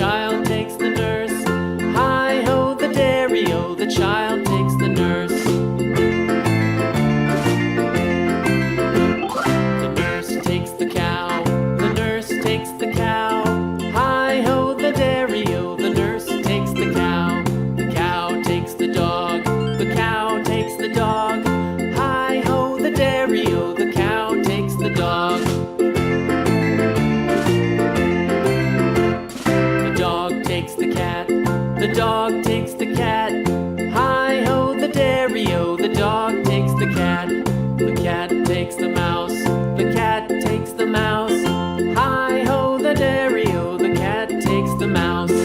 child takes the nurse. Hi-ho, the dairy-o, the child takes the nurse. The nurse takes the cow, the nurse takes the cow. Hi-ho, the dairy-o, the nurse takes the cow. The cow takes the dog, the cow takes the dog. Hi-ho, the dairy-o, the cow takes the dog. The dog takes the cat, the dog takes the cat. Hi-ho, the dairy-o, the dog takes the cat. The cat takes the mouse, the cat takes the mouse. Hi-ho, the dairy-o, the cat takes the mouse.